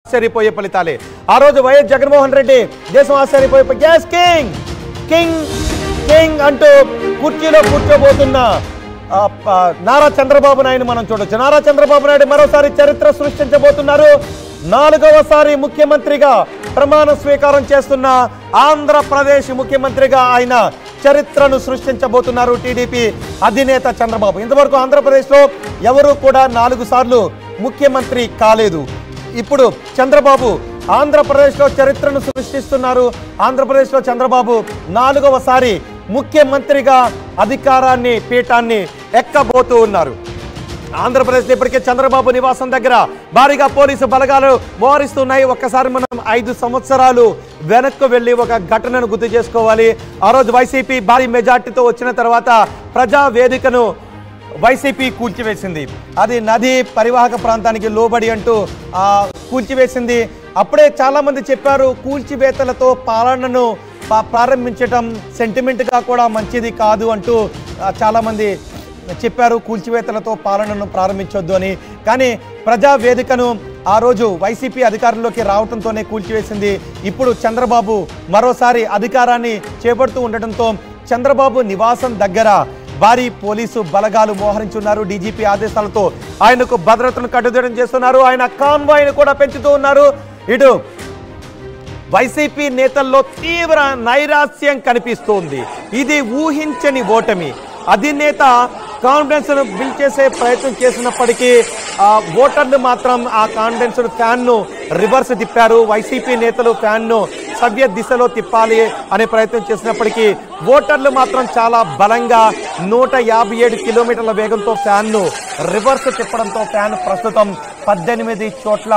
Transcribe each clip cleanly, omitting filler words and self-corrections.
ఆశ్చర్యపోయే ఫలితాలే. ఆ రోజు వైఎస్ జగన్మోహన్ రెడ్డి దేశం ఆశ్చర్యపోయే గ్యాస్ కింగ్ కింగ్ కింగ్ అంటూ కుర్చీలో కూర్చోబోతున్న నారా చంద్రబాబు నాయుడు మనం చూడొచ్చు. నారా చంద్రబాబు నాయుడు మరోసారి చరిత్ర సృష్టించబోతున్నారు. 4వసారి ముఖ్యమంత్రిగా ప్రమాణ స్వీకారం చేస్తున్న ఆంధ్రప్రదేశ్ ముఖ్యమంత్రిగా ఆయన చరిత్రను సృష్టించబోతున్నారు టీడీపీ అధినేత చంద్రబాబు. ఇంతవరకు ఆంధ్రప్రదేశ్లో ఎవరు కూడా 4 సార్లు ముఖ్యమంత్రి కాలేదు. ఇప్పుడు చంద్రబాబు ఆంధ్రప్రదేశ్లో చరిత్రను సృష్టిస్తున్నారు. ఆంధ్రప్రదేశ్లో చంద్రబాబు 4వసారి ముఖ్యమంత్రిగా అధికారాన్ని పీఠాన్ని ఎక్కబోతూ ఉన్నారు. ఆంధ్రప్రదేశ్ ఇప్పటికే చంద్రబాబు నివాసం దగ్గర భారీగా పోలీసు బలగాలు మోహరిస్తున్నాయి. ఒక్కసారి మనం 5 సంవత్సరాలు వెనక్కు వెళ్ళి ఒక ఘటనను గుర్తు చేసుకోవాలి. ఆ రోజు వైసీపీ భారీ మెజార్టీతో వచ్చిన తర్వాత ప్రజా వేదికను వైసీపీ కూల్చివేసింది. అది నది పరివాహక ప్రాంతానికి లోబడి అంటూ కూల్చివేసింది. అప్పుడే చాలామంది చెప్పారు కూల్చివేతలతో పాలనను ప్రారంభించడం సెంటిమెంట్గా కూడా మంచిది కాదు అంటూ చాలామంది చెప్పారు కూల్చివేతలతో పాలనను ప్రారంభించొద్దు అని. కానీ ప్రజావేదికను ఆ రోజు వైసీపీ అధికారంలోకి రావడంతోనే కూల్చివేసింది. ఇప్పుడు చంద్రబాబు మరోసారి అధికారాన్ని చేపడుతూ ఉండటంతో చంద్రబాబు నివాసం దగ్గర భారీ పోలీసు బలగాలు మోహరించున్నారు. డీజీపీ ఆదేశాలతో ఆయనకు భద్రతను కట్టుదిట్టం చేస్తున్నారు. ఆయన కాన్వాయ్ను కూడా పెంచుతూ ఉన్నారు. ఇటు వైసీపీ నేతల్లో తీవ్ర నైరాశ్యం కనిపిస్తోంది. ఇది ఊహించని ఓటమి. అధినేత కాన్ఫిడెన్స్ ను బిల్డ్ చేసే ప్రయత్నం చేసినప్పటికీ ఓటర్లు మాత్రం ఆ కాన్ఫిడెన్స్ ఫ్యాన్ను రివర్స్ తిప్పారు. వైసీపీ నేతలు ఫ్యాన్ను సవ్య దిశలో తిప్పాలి అనే ప్రయత్నం చేసినప్పటికీ ఓటర్లు మాత్రం చాలా బలంగా 157 కిలోమీటర్ల వేగంతో ఫ్యాన్ను రివర్స్ తిప్పడంతో ఫ్యాన్ ప్రస్తుతం 18 చోట్ల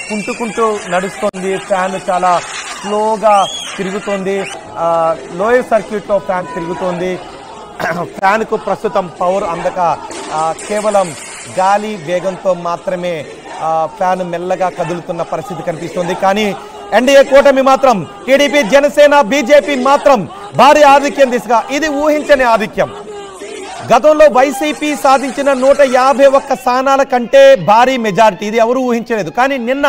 కుంటుకుంటూ నడుస్తుంది. ఫ్యాన్ చాలా స్లోగా తిరుగుతోంది. లోయర్ సర్క్యూట్లో ఫ్యాన్ తిరుగుతోంది. ఫ్యాన్కు ప్రస్తుతం పవర్ అందక కేవలం గాలి వేగంతో మాత్రమే ఫ్యాన్ మెల్లగా కదులుతున్న పరిస్థితి కనిపిస్తుంది. కానీ ఎన్డీఏ కూటమి మాత్రం టీడీపీ జనసేన బీజేపీ మాత్రం భారీ ఆధిక్యం దిశగా ఇది ఊహించని ఆధిక్యం. గతంలో వైసీపీ సాధించిన 151 స్థానాల కంటే భారీ మెజారిటీ ఇది ఎవరు ఊహించలేదు. కానీ నిన్న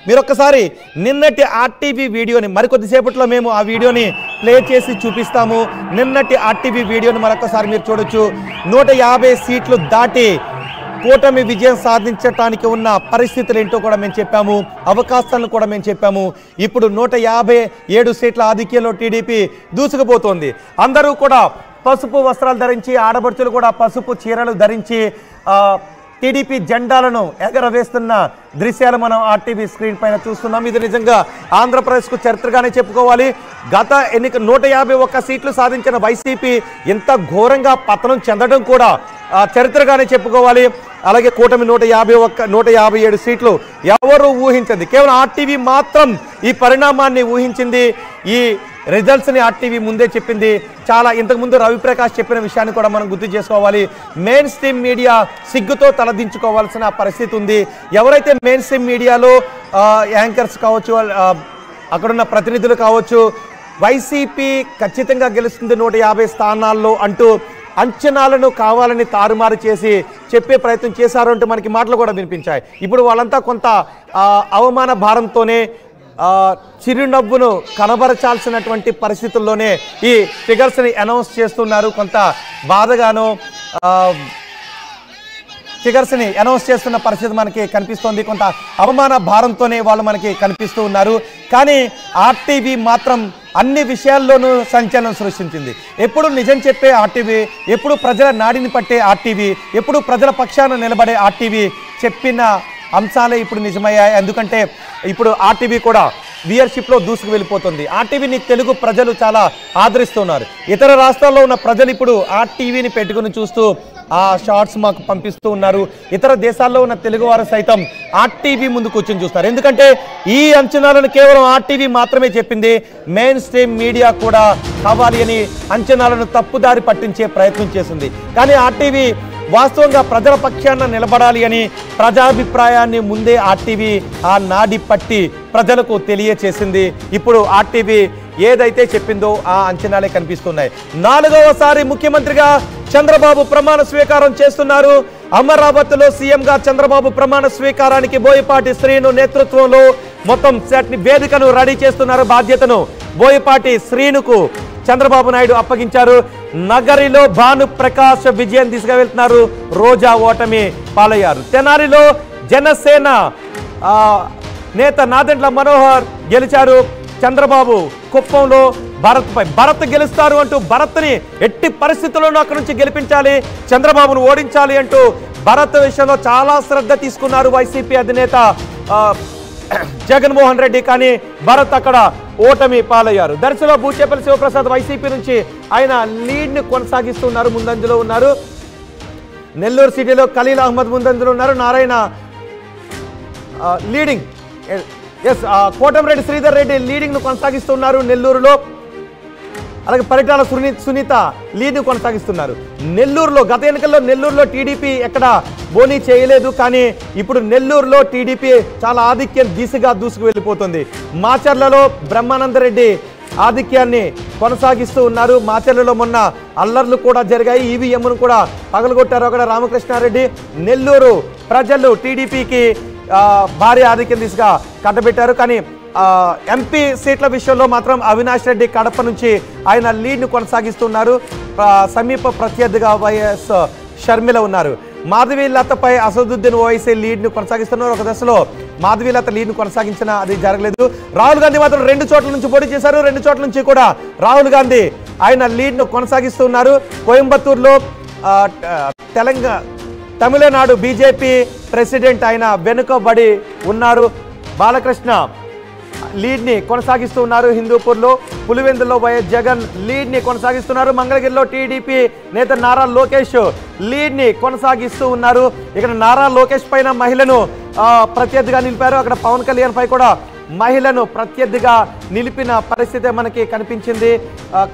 మీరొక్కసారి నిన్నటి ఆర్టీవీ వీడియోని మరికొద్దిసేపట్లో మేము ఆ వీడియోని ప్లే చేసి చూపిస్తాము. నిన్నటి ఆర్టీవీ వీడియోని మరొకసారి మీరు చూడొచ్చు. 150 సీట్లు దాటి కూటమి విజయం సాధించడానికి ఉన్న పరిస్థితులు ఏంటో కూడా మేము చెప్పాము. అవకాశాలను కూడా మేము చెప్పాము. ఇప్పుడు 157 సీట్ల ఆధిక్యంలో టీడీపీ దూసుకుపోతోంది. అందరూ కూడా పసుపు వస్త్రాలు ధరించి ఆడపడుచులు కూడా పసుపు చీరలు ధరించి టీడీపీ జెండాలను ఎగరవేస్తున్న దృశ్యాలు మనం ఆర్టీవీ స్క్రీన్ పైన చూస్తున్నాం. ఇది నిజంగా ఆంధ్రప్రదేశ్కు చరిత్రగానే చెప్పుకోవాలి. గత ఎన్నిక 151 సీట్లు సాధించిన వైసీపీ ఇంత ఘోరంగా పతనం చెందడం కూడా చరిత్రగానే చెప్పుకోవాలి. అలాగే కూటమి 157 సీట్లు ఎవరు ఊహించింది. కేవలం ఆర్టీవీ మాత్రం ఈ పరిణామాన్ని ఊహించింది. ఈ రిజల్ట్స్ని ఆర్టీవీ ముందే చెప్పింది. చాలా ఇంతకుముందు రవిప్రకాష్ చెప్పిన విషయాన్ని కూడా మనం గుర్తు చేసుకోవాలి. మెయిన్ స్ట్రీమ్ మీడియా సిగ్గుతో తలదించుకోవాల్సిన పరిస్థితి ఉంది. ఎవరైతే మెయిన్ స్ట్రీమ్ మీడియాలో యాంకర్స్ కావచ్చు, అక్కడున్న ప్రతినిధులు కావచ్చు, వైసీపీ ఖచ్చితంగా గెలుస్తుంది 150 స్థానాల్లో అంటూ అంచనాలను కావాలని తారుమారు చేసి చెప్పే ప్రయత్నం చేశారు అంటూ మనకి మాటలు కూడా వినిపించాయి. ఇప్పుడు వాళ్ళంతా కొంత అవమాన భారంతోనే చిరునవ్వును కనబరచాల్సినటువంటి పరిస్థితుల్లోనే ఈ ఫిగర్స్ని అనౌన్స్ చేస్తున్నారు. కొంత బాధగాను ఫిగర్స్ని అనౌన్స్ చేస్తున్న పరిస్థితి మనకి కనిపిస్తోంది. కొంత అవమాన భారంతోనే వాళ్ళు మనకి కనిపిస్తూ ఉన్నారు. కానీ ఆర్టీవీ మాత్రం అన్ని విషయాల్లోనూ సంచలనం సృష్టించింది. ఎప్పుడు నిజం చెప్పే ఆర్టీవీ, ఎప్పుడు ప్రజల నాడిని పట్టే ఆర్టీవీ, ఎప్పుడు ప్రజల పక్షాన నిలబడే ఆర్టీవీ చెప్పిన అంశాలే ఇప్పుడు నిజమయ్యాయి. ఎందుకంటే ఇప్పుడు ఆర్టీవీ కూడా వ్యూయర్షిప్లో దూసుకు వెళ్ళిపోతుంది. ఆర్టీవీని తెలుగు ప్రజలు చాలా ఆదరిస్తున్నారు. ఇతర రాష్ట్రాల్లో ఉన్న ప్రజలు ఇప్పుడు ఆర్టీవీని పెట్టుకుని చూస్తూ ఆ షార్ట్స్ మాకు పంపిస్తూ ఉన్నారు. ఇతర దేశాల్లో ఉన్న తెలుగువారు సైతం ఆర్టీవీ ముందు కూర్చొని చూస్తారు. ఎందుకంటే ఈ అంచనాలను కేవలం ఆర్టీవీ మాత్రమే చెప్పింది. మెయిన్ స్ట్రీమ్ మీడియా కూడా కావాలి అని అంచనాలను తప్పుదారి పట్టించే ప్రయత్నం చేసింది. కానీ ఆర్టీవీ వాస్తవంగా ప్రజల పక్షాన నిలబడాలి అని ప్రజాభిప్రాయాన్ని ముందే ఆర్టీవీ ఆ నాడి పట్టి ప్రజలకు తెలియచేసింది. ఇప్పుడు ఆర్టీవీ ఏదైతే చెప్పిందో ఆ అంచనాలే కనిపిస్తున్నాయి. 4వసారి ముఖ్యమంత్రిగా చంద్రబాబు ప్రమాణ స్వీకారం చేస్తున్నారు. అమరావతిలో సీఎంగా చంద్రబాబు ప్రమాణ స్వీకారానికి బోయపాటి శ్రీను నేతృత్వంలో మొత్తం వేదికను రెడీ చేస్తున్నారు. బాధ్యతను బోయపాటి శ్రీనుకు చంద్రబాబు నాయుడు అప్పగించారు. నగరిలో భాను ప్రకాష్ విజయం తీసుకువెళ్తున్నారు. రోజా ఓటమి పాలయ్యారు. తెనాలిలో జనసేన నేత నాదెండ్ల మనోహర్ గెలిచారు. చంద్రబాబు కుప్పంలో భరత్ గెలుస్తారు అంటూ భరత్ని ఎట్టి పరిస్థితుల్లోనూ అక్కడి నుంచి గెలిపించాలి, చంద్రబాబును ఓడించాలి అంటూ భరత్ విషయంలో చాలా శ్రద్ధ తీసుకున్నారు వైసీపీ అధినేత జగన్మోహన్ రెడ్డి. కానీ భరత్ అక్కడ ఓటమి పాలయ్యారు. దర్శలో బూచేపల్లి శివప్రసాద్ వైసీపీ నుంచి ఆయన లీడ్ని కొనసాగిస్తున్నారు, ముందంజలో ఉన్నారు. నెల్లూరు సిటీలో ఖలీల్ అహ్మద్ ముందంజలో ఉన్నారు. నారాయణ లీడింగ్, కోటంరెడ్డి శ్రీధర్ రెడ్డి లీడింగ్ ను కొనసాగిస్తున్నారు నెల్లూరులో. అలాగే పరిటాల సునీత లీడ్ను కొనసాగిస్తున్నారు. నెల్లూరులో గత ఎన్నికల్లో నెల్లూరులో టీడీపీ ఎక్కడ బోనీ చేయలేదు, కానీ ఇప్పుడు నెల్లూరులో టీడీపీ చాలా ఆధిక్యం దిశగా దూసుకు వెళ్ళిపోతుంది. మాచర్లలో బ్రహ్మానందరెడ్డి ఆధిక్యాన్ని కొనసాగిస్తూ ఉన్నారు. మాచర్లలో మొన్న అల్లర్లు కూడా జరిగాయి, ఈవీఎంను కూడా పగలగొట్టారు అక్కడ రామకృష్ణారెడ్డి. నెల్లూరు ప్రజలు టీడీపీకి భారీ ఆధిక్యం దిశగా కట్టబెట్టారు. కానీ ఎంపీ సీట్ల విషయంలో మాత్రం అవినాష్ రెడ్డి కడప నుంచి ఆయన లీడ్ను కొనసాగిస్తున్నారు. సమీప ప్రత్యర్థిగా వైఎస్ షర్మిల ఉన్నారు. మాధవీలతపై అసదుద్దీన్ ఓవైసీ లీడ్ను కొనసాగిస్తున్నారు. ఒక దశలో మాధవీలత లీడ్ను కొనసాగించిన అది జరగలేదు. రాహుల్ గాంధీ మాత్రం 2 చోట్ల నుంచి పోటీ చేశారు. 2 చోట్ల నుంచి కూడా రాహుల్ గాంధీ ఆయన లీడ్ను కొనసాగిస్తున్నారు. కోయంబత్తూరులో తమిళనాడు బీజేపీ ప్రెసిడెంట్ ఆయన వెనుకబడి ఉన్నారు. బాలకృష్ణ లీడ్ని కొనసాగిస్తూ ఉన్నారు. హిందూపూర్లో పులివెందులో వైఎస్ జగన్ లీడ్ని కొనసాగిస్తున్నారు. మంగళగిరిలో టీడీపీ నేత నారా లోకేష్ లీడ్ని కొనసాగిస్తూ ఉన్నారు. ఇక్కడ నారా లోకేష్ పైన మహిళను ప్రత్యర్థిగా నిలిపారు. అక్కడ పవన్ కళ్యాణ్ పై కూడా మహిళను ప్రత్యర్థిగా నిలిపిన పరిస్థితి మనకి కనిపించింది.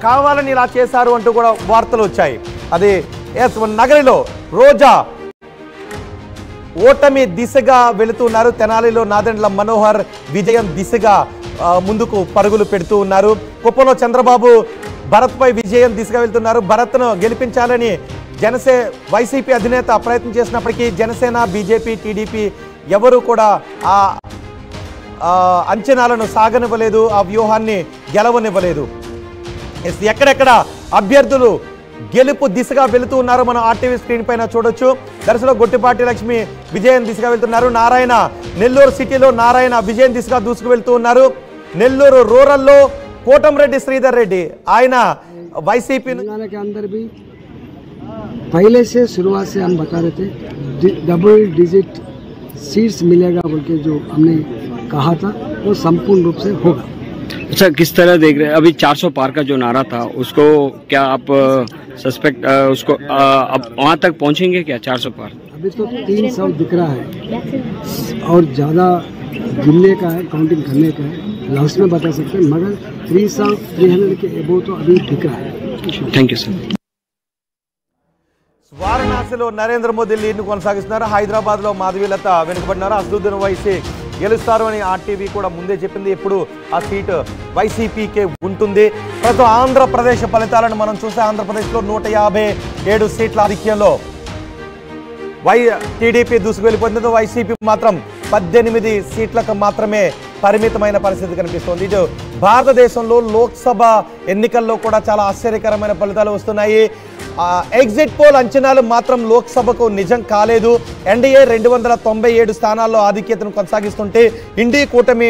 కావాలని ఇలా చేశారు అంటూ కూడా వార్తలు వచ్చాయి. అది నగరిలో రోజా ఓటమి దిశగా వెళుతున్నారు. తెనాలిలో నాదెండ్ల మనోహర్ విజయం దిశగా ముందుకు పరుగులు పెడుతూ ఉన్నారు. కుప్పంలో చంద్రబాబు భరత్పై విజయం దిశగా వెళ్తున్నారు. భరత్ను గెలిపించాలని వైసీపీ అధినేత ప్రయత్నం చేసినప్పటికీ జనసేన, బీజేపీ, టీడీపీ ఎవరు కూడా ఆ అంచనాలను సాగనివ్వలేదు, ఆ వ్యూహాన్ని గెలవనివ్వలేదు. ఎక్కడెక్కడ అభ్యర్థులు గెలుపు దిశగా వెళుతూ ఉన్నారు మనం ఆర్టీవీ స్క్రీన్ పైన చూడొచ్చు. దర్శలో గొట్టిపాటి లక్ష్మి విజయం దిశగా వెళ్తున్నారు. నారాయణ నెల్లూరు సిటీలో నారాయణ విజయం దిశగా దూసుకు వెళ్తూ ఉన్నారు. నెల్లూరు రూరల్లో కోటంరెడ్డి శ్రీధర్ రెడ్డి ఆయన వైసీపీ के अंदर भी पहले से शुरुआत से हम बता रहे थे डबल डिजिट सीट्स मिलेगा बोल के जो हमने कहा था वो संपूर्ण रूप से होगा। अच्छा, किस तरह देख रहे हैं अभी 400 पार का जो नारा था उसको, क्या आप सस्पेक्ट उसको अब वहाँ तक पहुँचेंगे क्या 400 पार? अभी तो 300 दिख रहा है और ज़्यादा गिनने का है, काउंटिंग करने का है, लास्ट में बता सकते हैं, मगर 300 के एबो तो अभी दिख रहा है। Thank you sir. వారణాసిలో నరేంద్ర మోదీ లీడ్ను కొనసాగిస్తున్నారు. హైదరాబాద్లో మాధవీలత వెనుకబడినారు. అసదుద్దీన్ ఓవైసీ గెలుస్తారు అని ఆర్టీవీ కూడా ముందే చెప్పింది. ఇప్పుడు ఆ సీటు వైసీపీకే ఉంటుంది. ప్రస్తుతం ఆంధ్రప్రదేశ్ ఫలితాలను మనం చూస్తే ఆంధ్రప్రదేశ్లో 157 సీట్ల ఆధిక్యంలో టీడీపీ దూసుకు వెళ్ళిపోతుంది. వైసీపీ మాత్రం 18 సీట్లకు మాత్రమే పరిమితమైన పరిస్థితి కనిపిస్తోంది. ఇటు భారతదేశంలో లోక్సభ ఎన్నికల్లో కూడా చాలా ఆశ్చర్యకరమైన ఫలితాలు వస్తున్నాయి. ఎగ్జిట్ పోల్ అంచనాలు మాత్రం లోక్సభకు నిజం కాలేదు. ఎన్డీఏ 297 స్థానాల్లో ఆధిక్యతను కొనసాగిస్తుంటే ఇండీ కూటమి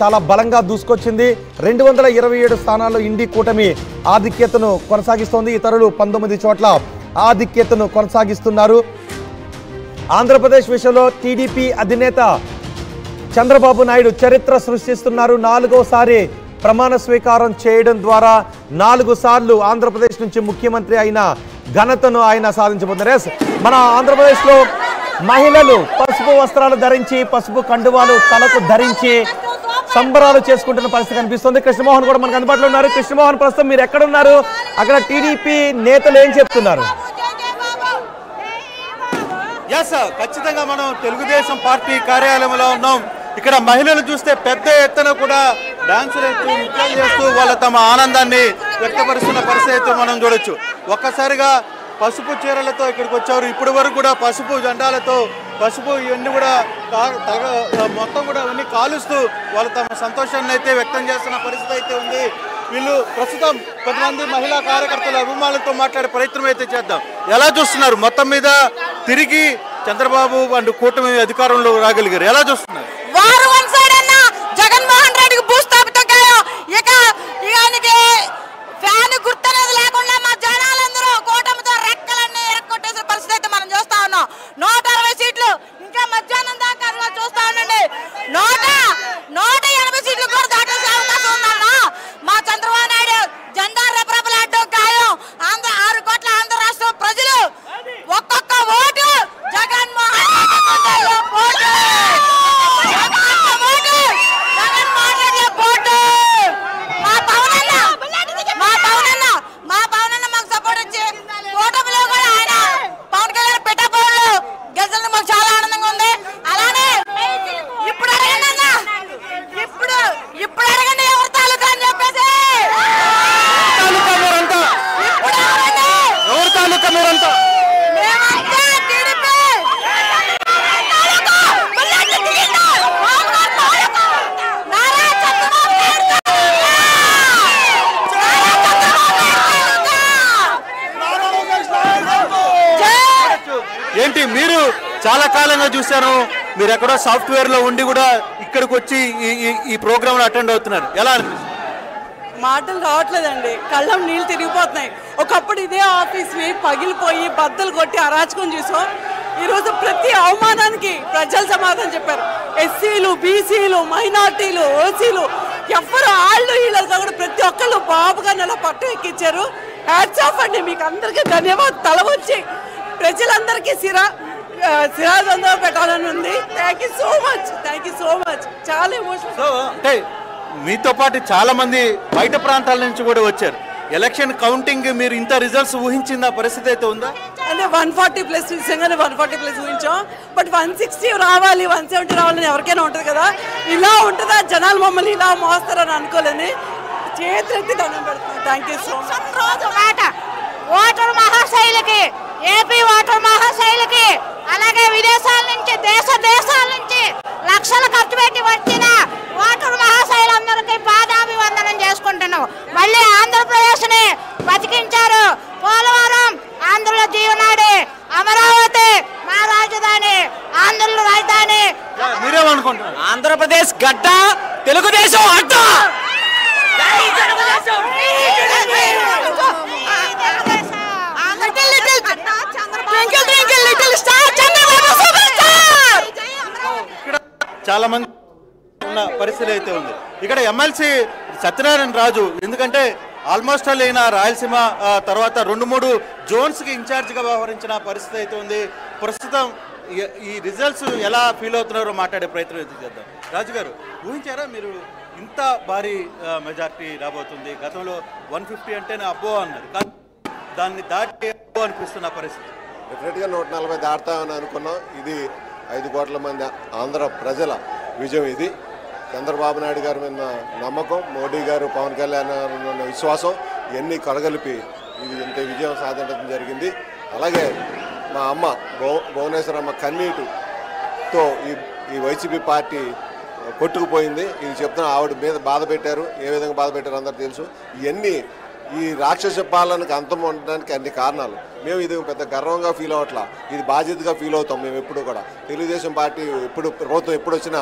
చాలా బలంగా దూసుకొచ్చింది. 227 స్థానాల్లో ఇండీ కూటమి ఆధిక్యతను కొనసాగిస్తోంది. ఇతరులు 19 చోట్ల ఆధిక్యతను కొనసాగిస్తున్నారు. ఆంధ్రప్రదేశ్ విషయంలో టీడీపీ అధినేత చంద్రబాబు నాయుడు చరిత్ర సృష్టిస్తున్నారు. 4వసారి ప్రమాణ స్వీకారం చేయడం ద్వారా 4 సార్లు ఆంధ్రప్రదేశ్ నుంచి ముఖ్యమంత్రి అయిన ఘనతను ఆయన సాధించబోతున్నారు. మన ఆంధ్రప్రదేశ్లో మహిళలు పసుపు వస్త్రాలు ధరించి, పసుపు కండువాలు తలకు ధరించి సంబరాలు చేసుకుంటున్న పరిస్థితి కనిపిస్తుంది. కృష్ణమోహన్ కూడా మనకు అందుబాటులో ఉన్నారు. కృష్ణమోహన్, ప్రస్తుతం మీరు ఎక్కడున్నారు? అక్కడ టీడీపీ నేతలు ఏం చెప్తున్నారు? ఖచ్చితంగా మనం తెలుగుదేశం పార్టీ కార్యాలయంలో ఉన్నాం. ఇక్కడ మహిళలు చూస్తే పెద్ద ఎత్తున కూడా డాన్సులు వేస్తూ, నృత్యాలు చేస్తూ వాళ్ళ తమ ఆనందాన్ని వ్యక్తపరుస్తున్న పరిస్థితి మనం చూడొచ్చు. ఒక్కసారిగా పసుపు చీరలతో ఇక్కడికి వచ్చారు. ఇప్పటి వరకు కూడా పసుపు జెండాలతో పసుపు ఇవన్నీ కూడా మొత్తం కూడా అవన్నీ కాలుస్తూ వాళ్ళు తమ సంతోషాన్ని అయితే వ్యక్తం చేస్తున్న పరిస్థితి అయితే ఉంది. వీళ్ళు ప్రస్తుతం కొంతమంది మహిళా కార్యకర్తల అభిమానులతో మాట్లాడే ప్రయత్నం అయితే చేద్దాం. ఎలా చూస్తున్నారు? మొత్తం మీద తిరిగి చంద్రబాబు అండ్ కూటమి అధికారంలో రాగలిగారు, ఎలా చూస్తున్నారు? జగన్మోహన్ రెడ్డికి భూస్థాపితం ఇక ఆయనకి ఫ్యాన్ గుర్తనేది లేకుండా మా జనాలందరూ కూటమితో రెక్కలన్నీ ఎరక్కొట్టేసిన పరిస్థితి అయితే మనం చూస్తా ఉన్నాం. 160 సీట్లు ఇంకా మధ్యాహ్నం దాకా చూస్తా ఉండండి. 180 సీట్లు కూడా దాటేసే అవకాశం ఉందన్న. మా చంద్రబాబు నాయుడు జెండా రెపరెపలాడడం ఖాయం. 6 కోట్ల ఆంధ్ర రాష్ట్రం ప్రజలు ఒక్కొక్క ఓటు జగన్మోహన్ మాకు సపోర్ట్ వచ్చి కూటమిలో కూడా ఆయన పవన్ కళ్యాణ్ పెట్టబోళ్ళు గెలిచిన మాకు చాలా ఆనందంగా ఉంది. అలానే ఇప్పుడు అడగండి అన్న, ఇప్పుడు అడగండి ఎవరి తాలూకా అని చెప్పేసి. ఎవరి తాలూకా మీరంతా? ఏంటి మీరు చాలా కాలంగా చూశాను, మీరు ఎక్కడో సాఫ్ట్వేర్ లో ఉండి కూడా ఇక్కడికి వచ్చి ఈ ప్రోగ్రామ్ అటెండ్ అవుతున్నారు, ఎలా అనిపిస్తుంది? మాటలు రావట్లేదండి, కళ్ళం నీళ్ళు తిరిగిపోతున్నాయి. ఒకప్పుడు ఇదే ఆఫీస్ని పగిలిపోయి బద్దలు కొట్టి అరాచకం చూసాం. ఈరోజు ప్రతి అవమానానికి ప్రజలు సమాధానం చెప్పారు. ఎస్సీలు, బీసీలు, మైనార్టీలు, ఓసీలు ఎవరు ఆళ్ళు వీళ్ళు కాకుండా ప్రతి ఒక్కళ్ళు బాబు గారిని అలా పట్టు ఎక్కించారు. హ్యాట్స్ ఆఫ్ అండి, మీకు అందరికీ ధన్యవాదాలు. తల వచ్చి ప్రజలందరికీ శిరాదంలో పెట్టాలని ఉంది. Thank you so much. చాలా ఎమోషనల్. అంటే మీతో పాటు చాలా మంది బయట ప్రాంతాల నుంచి కూడా వచ్చారు. ఎలక్షన్ కౌంటింగ్ మీరు ఇంత రిజల్ట్స్ ఊహించిన పరిస్థితి అయితే ఉందా? అంటే 140+ నిజంగానే 140+ ఊహించాం. బట్ 160 రావాలి, 170 రావాలని ఎవరికైనా ఉంటుంది కదా. ఇలా ఉంటుందా, జనాలు మమ్మల్ని ఇలా మోస్తారని అనుకోలేని చేతులెత్తి దండం పెడుతున్నాం. Thank you so much. Voter మహాశైలికి, ఏపీ ఓటర్ మహాశైలికి, అలాగే విదేశాల నుంచి దేశాల నుంచి లక్షలు ఖర్చు పెట్టి వచ్చిన ఓటర్ మహాశైలందరికీ పాదాభివందనం చేసుకుంటున్నాం. మళ్ళీ ఆంధ్రప్రదేశ్ ని బతికించారు. పోలవరం ఆంధ్రుల జీవనాడి, అమరావతి మా రాజధాని, ఆంధ్రుల రాజధాని. మీరేమనుకుంటున్నారు? ఆంధ్రప్రదేశ్ గడ్డ, తెలుగుదేశం అడ్డ. చాలా మంది ఉన్న పరిస్థితి అయితే ఉంది. ఇక్కడ ఎమ్మెల్సీ సత్యనారాయణ రాజు, ఎందుకంటే ఆల్మోస్ట్ ఆల్ అయిన రాయలసీమ తర్వాత 2-3 జోన్స్కి ఇన్ఛార్జ్గా వ్యవహరించిన పరిస్థితి అయితే ఉంది. ప్రస్తుతం ఈ రిజల్ట్స్ ఎలా ఫీల్ అవుతున్నారో మాట్లాడే ప్రయత్నం అయితే చేద్దాం. రాజు గారు, ఊహించారా మీరు ఇంత భారీ మెజార్టీ రాబోతుంది? గతంలో 150 అంటేనే అబ్బో అన్నారు, కానీ దాన్ని దాటి అబ్బో అనిపిస్తున్న పరిస్థితి. డెఫినెట్గా 140 దాటుతామని అనుకున్నాం. ఇది 5 కోట్ల మంది ఆంధ్ర ప్రజల విజయం. ఇది చంద్రబాబు నాయుడు గారి మీద నమ్మకం, మోడీ గారు, పవన్ కళ్యాణ్ గారు ఉన్న విశ్వాసం, ఇవన్నీ కడగలిపి ఇది ఇంత విజయం సాధించడం జరిగింది. అలాగే మా అమ్మ భువనేశ్వరమ్మ కన్నీటితో ఈ వైసీపీ పార్టీ కొట్టుకుపోయింది. ఇది చెప్తున్నా, ఆవిడ మీద బాధ పెట్టారు. ఏ విధంగా బాధ పెట్టారు అందరూ తెలుసు. ఇవన్నీ ఈ రాక్షస పాలనకు అంతం ఉండడానికి అన్ని కారణాలు. మేము ఇది పెద్ద గర్వంగా ఫీల్ అవ్వట్లా, ఇది బాధ్యతగా ఫీల్ అవుతాం మేము ఎప్పుడు కూడా. తెలుగుదేశం పార్టీ ప్రభుత్వం ఎప్పుడు వచ్చినా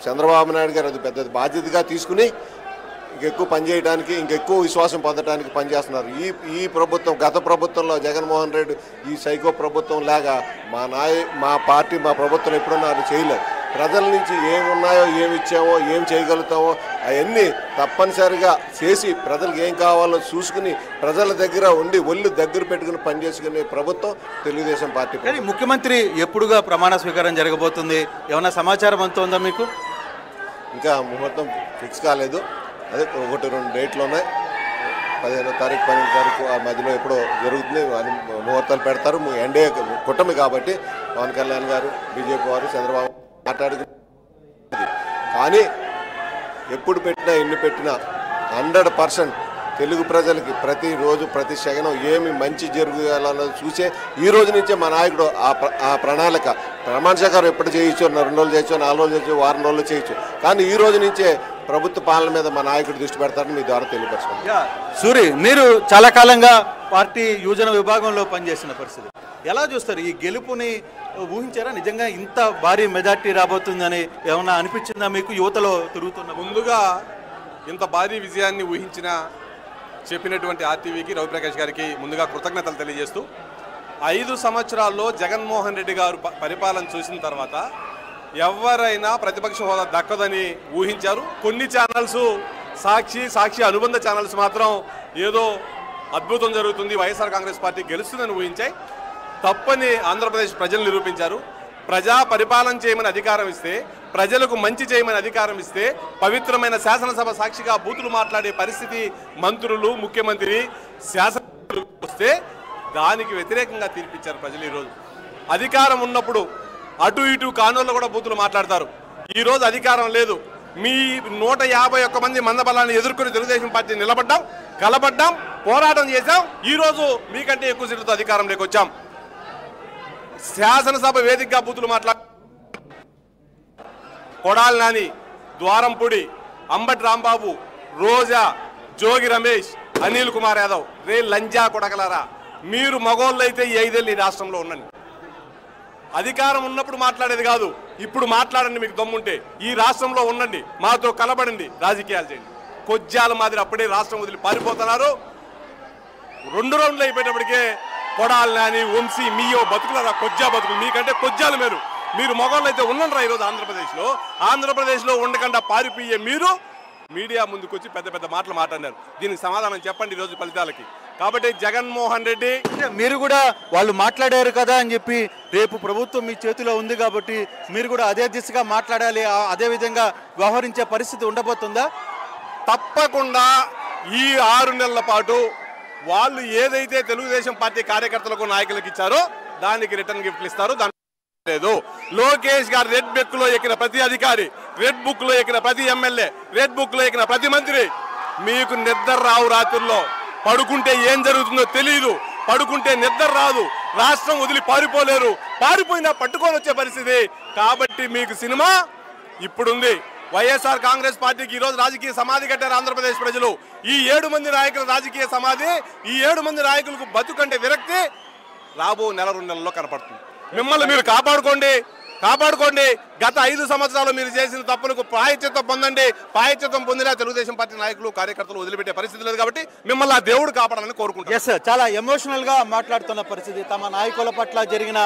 చంద్రబాబు నాయుడు గారు అది పెద్ద బాధ్యతగా తీసుకుని ఇంకెక్కువ పనిచేయడానికి, ఇంకెక్కువ విశ్వాసం పొందడానికి పనిచేస్తున్నారు. ఈ ప్రభుత్వం, గత ప్రభుత్వంలో జగన్మోహన్ రెడ్డి ఈ సైకో ప్రభుత్వం లాగా మా పార్టీ, మా ప్రభుత్వం ఎప్పుడున్నా అది చేయలేదు. ప్రజల నుంచి ఏమున్నాయో, ఏమి ఇచ్చామో, ఏం చేయగలుగుతామో అవన్నీ తప్పనిసరిగా చేసి ప్రజలకు ఏం కావాలో చూసుకుని ప్రజల దగ్గర ఉండి ఒళ్ళు దగ్గర పెట్టుకుని పనిచేసుకునే ప్రభుత్వం తెలుగుదేశం పార్టీ. కానీ ముఖ్యమంత్రి ఎప్పుడుగా ప్రమాణ స్వీకారం జరగబోతుంది? ఏమైనా సమాచారం అంత ఉందా మీకు? ఇంకా ముహూర్తం ఫిక్స్ కాలేదు. అదే 1-2 డేట్లు ఉన్నాయి. 15వ తారీఖు 12వ తారీఖు ఆ మధ్యలో ఎప్పుడో జరుగుతుంది. అది ముహూర్తాలు పెడతారు. ఎన్డీఏ కూటమి కాబట్టి పవన్ కళ్యాణ్ గారు, బీజేపీ వారు, చంద్రబాబు మాట్లాడుకునేది. కానీ ఎప్పుడు పెట్టినా, ఎన్ని పెట్టినా 100% తెలుగు ప్రజలకి ప్రతిరోజు ప్రతి క్షణం ఏమి మంచి జరగాలన్నది చూసే ఈ రోజు నుంచే మా నాయకుడు ఆ ప్రణాళిక ప్రమాణ స్వీకారం ఎప్పుడు చేయొచ్చు, 2 రోజులు చేయొచ్చు, 4 రోజులు చేయొచ్చు, వారం రోజులు చేయొచ్చు, కానీ ఈ రోజు నుంచే ప్రభుత్వ పాలన మీద మా నాయకుడు దృష్టి పెడతారని మీ ద్వారా తెలియపరచుకోండి. సూరి, మీరు చాలా కాలంగా పార్టీ యువజన విభాగంలో పనిచేసిన పరిస్థితి ఎలా చూస్తారు? ఈ గెలుపుని ఊహించారా? నిజంగా ఇంత భారీ మెజార్టీ రాబోతుందని ఏమన్నా అనిపించిందా మీకు యువతలో తిరుగుతున్న? ముందుగా ఇంత భారీ విజయాన్ని ఊహించిన చెప్పినటువంటి ఆర్టీవీకి, రవిప్రకాష్ గారికి ముందుగా కృతజ్ఞతలు తెలియజేస్తూ, 5 సంవత్సరాల్లో జగన్మోహన్ రెడ్డి గారు పరిపాలన చూసిన తర్వాత ఎవరైనా ప్రతిపక్ష హోదా దక్కదని ఊహించారు. కొన్ని ఛానల్స్, సాక్షి అనుబంధ ఛానల్స్ మాత్రం ఏదో అద్భుతం జరుగుతుంది, వైఎస్ఆర్ కాంగ్రెస్ పార్టీ గెలుస్తుందని ఊహించాయి. తప్పని ఆంధ్రప్రదేశ్ ప్రజలు నిరూపించారు. ప్రజా పరిపాలన చేయమని అధికారం ఇస్తే, ప్రజలకు మంచి చేయమని అధికారం ఇస్తే, పవిత్రమైన శాసనసభ సాక్షిగా బూతులు మాట్లాడే పరిస్థితి మంత్రులు, ముఖ్యమంత్రి, శాసనసభ వస్తే దానికి వ్యతిరేకంగా తీర్పిచ్చారు ప్రజలు. ఈరోజు అధికారం ఉన్నప్పుడు అటు ఇటు కానూరులో కూడా బూతులు మాట్లాడతారు. ఈరోజు అధికారం లేదు. మీ 151 మంది మందబలాన్ని ఎదుర్కొని తెలుగుదేశం పార్టీ నిలబడ్డాం, కలబడ్డాం, పోరాటం చేశాం. ఈరోజు మీకంటే ఎక్కువ సీట్లతో అధికారంలోకి వచ్చాం. శాసనసభ వేదికగా బూతులు కొడాలి నాని, ద్వారంపూడి, అంబటి రాంబాబు, రోజా, జోగి రమేష్, అనిల్ కుమార్ యాదవ్, రే లంజా కొడగలరా, మీరు మగోళ్ళైతే ఈ 5 ఏళ్ళు ఈ రాష్ట్రంలో ఉండండి. అధికారం ఉన్నప్పుడు మాట్లాడేది కాదు, ఇప్పుడు మాట్లాడండి. మీకు దమ్ముంటే ఈ రాష్ట్రంలో ఉండండి, మాతో కలబడండి, రాజకీయాలు చేయండి. కొజ్జాల మాదిరి అప్పుడే రాష్ట్రం వదిలి పారిపోతున్నారు. 2 రౌండ్లు అయిపోయేటప్పటికే కొడాలి నాని, వంశీ, మీయో బతుకులరా, కొజ్జా బతుకులు. మీకంటే కొజ్జాలు మీరు మగవాళ్ళు అయితే ఉండండిరా. ఈరోజు ఆంధ్రప్రదేశ్లో ఉండకుండా పారిపోయే మీరు మీడియా ముందుకు వచ్చి పెద్ద పెద్ద మాటలు మాట్లాడారు. దీనికి సమాధానం చెప్పండి ఈరోజు ఫలితాలకి. కాబట్టి జగన్మోహన్ రెడ్డి, మీరు కూడా వాళ్ళు మాట్లాడారు కదా అని చెప్పి రేపు ప్రభుత్వం మీ చేతిలో ఉంది కాబట్టి మీరు కూడా అదే దిశగా మాట్లాడాలి, అదే విధంగా వ్యవహరించే పరిస్థితి ఉండబోతుందా? తప్పకుండా ఈ 6 నెలల పాటు వాళ్ళు ఏదైతే తెలుగుదేశం పార్టీ కార్యకర్తలకు, నాయకులకు ఇచ్చారో దానికి రిటర్న్ గిఫ్ట్లు ఇస్తారు. లేదు, లోకేష్ గారు రెడ్ బుక్ లో ఎక్కిన ప్రతి అధికారి, రెడ్ బుక్ లో ఎక్కిన ప్రతి ఎమ్మెల్యే, రెడ్ బుక్ లో ఎక్కిన ప్రతి మంత్రి, మీకు నిద్ర రావు. రాత్రుల్లో పడుకుంటే ఏం జరుగుతుందో తెలియదు, పడుకుంటే నిద్ర రాదు, రాష్ట్రం వదిలి పారిపోలేరు, పారిపోయినా పట్టుకొని వచ్చే పరిస్థితి. కాబట్టి మీకు సినిమా ఇప్పుడుంది. వైఎస్ఆర్ కాంగ్రెస్ పార్టీకి ఈరోజు రాజకీయ సమాధి కట్టారు ఆంధ్రప్రదేశ్ ప్రజలు. ఈ 7 మంది నాయకుల రాజకీయ సమాధి, ఈ 7 మంది నాయకులకు బతుకంటే విరక్తి రాబో 1-2 నెలల్లో కనపడుతుంది. మిమ్మల్ని మీరు కాపాడుకోండి. గత 5 సంవత్సరాలు మీరు చేసిన తప్పులకు ప్రాయశ్చిత్తం పొందండి. ప్రాయశ్చిత్తం పొందినా తెలుగుదేశం పార్టీ నాయకులు, కార్యకర్తలు వదిలిపెట్టే పరిస్థితి లేదు. కాబట్టి మిమ్మల్ని ఆ దేవుడు కాపాడాలని కోరుకుంటున్నాను. చాలా ఎమోషనల్ గా మాట్లాడుతున్న పరిస్థితి. తమ నాయకుల పట్ల జరిగిన